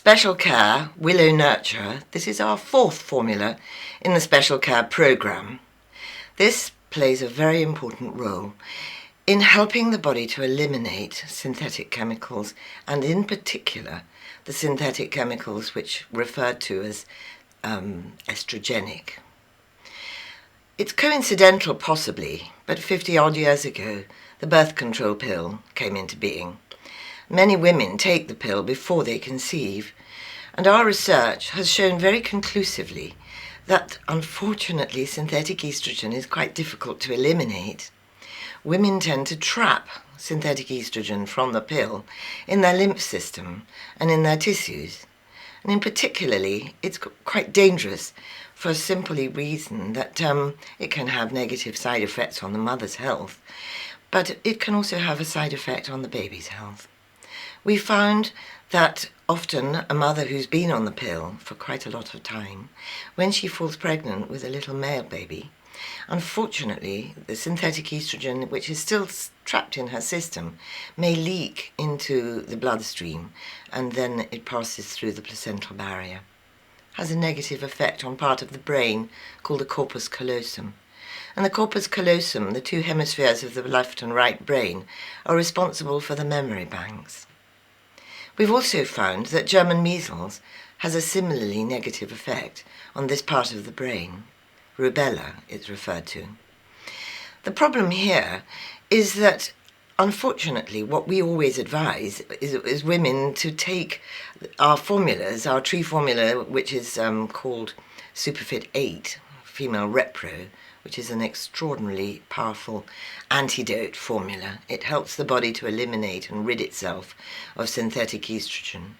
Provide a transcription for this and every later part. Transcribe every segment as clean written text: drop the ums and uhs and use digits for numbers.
Special Care Willow Nurture. This is our fourth formula in the Special Care programme. This plays a very important role in helping the body to eliminate synthetic chemicals, and in particular the synthetic chemicals which are referred to as estrogenic. It's coincidental possibly, but 50 odd years ago the birth control pill came into being. Many women take the pill before they conceive, and our research has shown very conclusively that unfortunately synthetic estrogen is quite difficult to eliminate. Women tend to trap synthetic estrogen from the pill in their lymph system and in their tissues. And in particularly, it's quite dangerous for a simple reason that it can have negative side effects on the mother's health, but it can also have a side effect on the baby's health. We found that often a mother who's been on the pill for quite a lot of time, when she falls pregnant with a little male baby, unfortunately the synthetic estrogen, which is still trapped in her system, may leak into the bloodstream, and then it passes through the placental barrier. Has a negative effect on part of the brain called the corpus callosum. And the corpus callosum, the two hemispheres of the left and right brain, are responsible for the memory banks. We've also found that German measles has a similarly negative effect on this part of the brain. Rubella, it's referred to. The problem here is that, unfortunately, what we always advise is women to take our formulas, our tree formula, which is called Superfit 8, Female Repro, which is an extraordinarily powerful antidote formula. It helps the body to eliminate and rid itself of synthetic estrogen.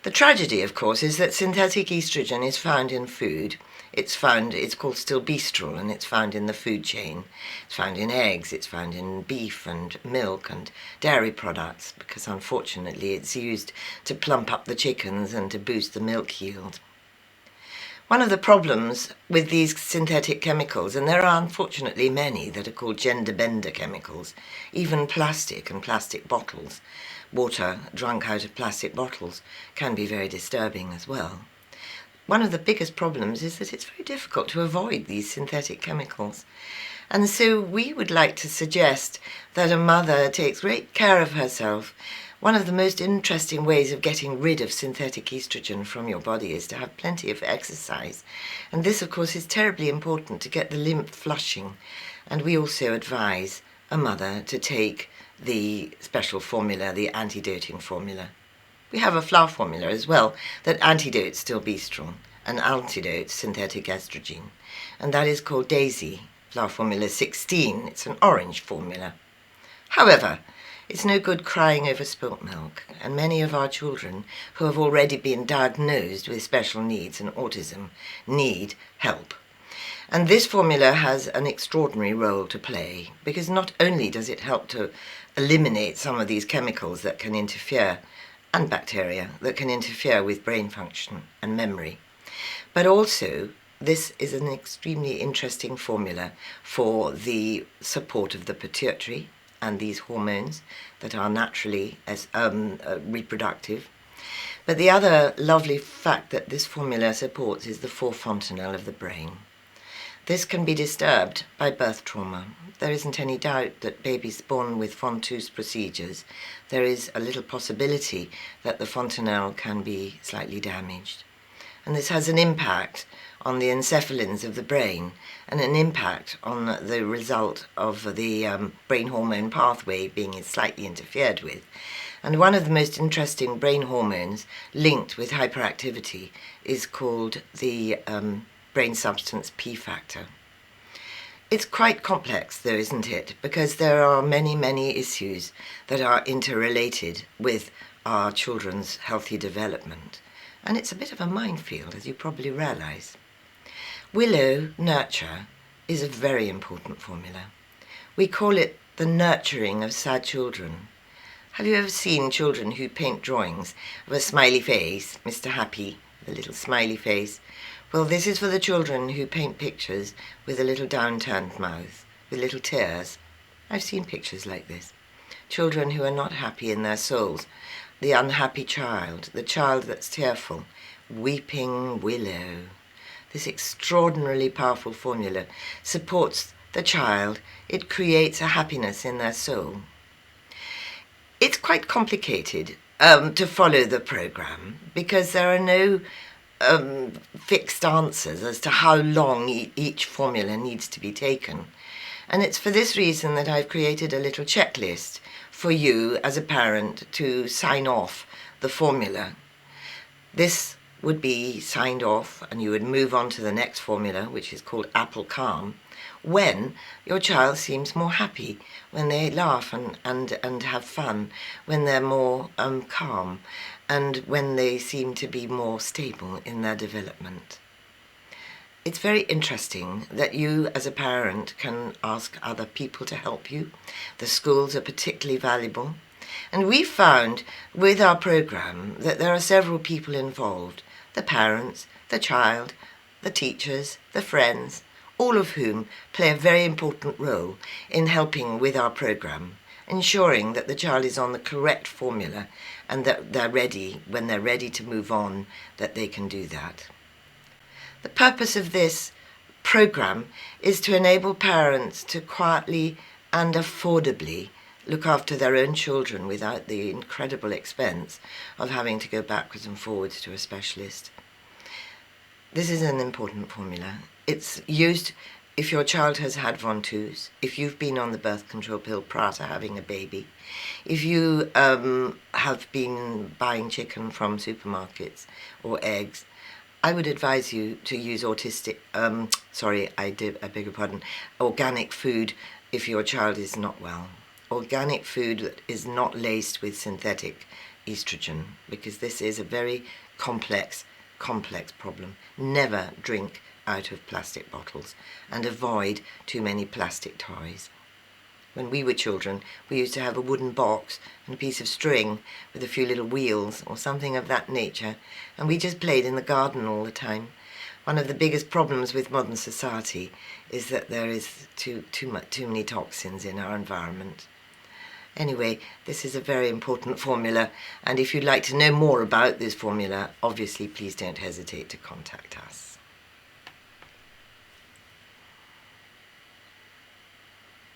The tragedy, of course, is that synthetic estrogen is found in food. It's called stilbestrol, and it's found in the food chain. It's found in eggs, it's found in beef and milk and dairy products, because unfortunately it's used to plump up the chickens and to boost the milk yield. One of the problems with these synthetic chemicals, and there are unfortunately many that are called gender bender chemicals, even plastic and plastic bottles, water drunk out of plastic bottles, can be very disturbing as well. One of the biggest problems is that it's very difficult to avoid these synthetic chemicals. And so we would like to suggest that a mother takes great care of herself. One of the most interesting ways of getting rid of synthetic estrogen from your body is to have plenty of exercise. And this, of course, is terribly important to get the lymph flushing. And we also advise a mother to take the special formula, the antidoting formula. We have a flower formula as well that antidotes stilbestrol and antidotes synthetic estrogen. And that is called Daisy, flower formula 16. It's an orange formula. However, it's no good crying over spilt milk, and many of our children who have already been diagnosed with special needs and autism need help. And this formula has an extraordinary role to play, because not only does it help to eliminate some of these chemicals that can interfere, and bacteria that can interfere with brain function and memory, but also this is an extremely interesting formula for the support of the pituitary and these hormones that are naturally reproductive. But the other lovely fact that this formula supports is the forefontanelle of the brain. This can be disturbed by birth trauma. There isn't any doubt that babies born with Fontus procedures, there is a little possibility that the fontanelle can be slightly damaged. And this has an impact on the encephalins of the brain and an impact on the result of the brain hormone pathway being slightly interfered with. And one of the most interesting brain hormones linked with hyperactivity is called the brain substance P factor. It's quite complex though, isn't it? Because there are many, many issues that are interrelated with our children's healthy development. And it's a bit of a minefield, as you probably realise. Willow Nurture is a very important formula. We call it the nurturing of sad children. Have you ever seen children who paint drawings of a smiley face, Mr. Happy, the little smiley face? Well, this is for the children who paint pictures with a little downturned mouth, with little tears. I've seen pictures like this. Children who are not happy in their souls the unhappy child, the child that's tearful, weeping willow. This extraordinarily powerful formula supports the child. It creates a happiness in their soul. It's quite complicated to follow the program because there are no fixed answers as to how long each formula needs to be taken. And it's for this reason that I've created a little checklist for you as a parent to sign off the formula. This would be signed off and you would move on to the next formula, which is called Apple Calm, when your child seems more happy, when they laugh and have fun, when they're more calm, and when they seem to be more stable in their development. It's very interesting that you as a parent can ask other people to help you. The schools are particularly valuable. And we found with our program that there are several people involved, the parents, the child, the teachers, the friends, all of whom play a very important role in helping with our program, ensuring that the child is on the correct formula and that they're ready, when they're ready to move on, that they can do that. The purpose of this program is to enable parents to quietly and affordably look after their own children without the incredible expense of having to go backwards and forwards to a specialist. This is an important formula. It's used if your child has had Von-2s, if you've been on the birth control pill prior to having a baby, if you have been buying chicken from supermarkets or eggs. I would advise you to use organic food if your child is not well. Organic food that is not laced with synthetic estrogen, because this is a very complex problem. Never drink out of plastic bottles and avoid too many plastic toys. When we were children, we used to have a wooden box and a piece of string with a few little wheels or something of that nature, and we just played in the garden all the time. One of the biggest problems with modern society is that there is too many toxins in our environment. Anyway, this is a very important formula, and if you'd like to know more about this formula, obviously please don't hesitate to contact us.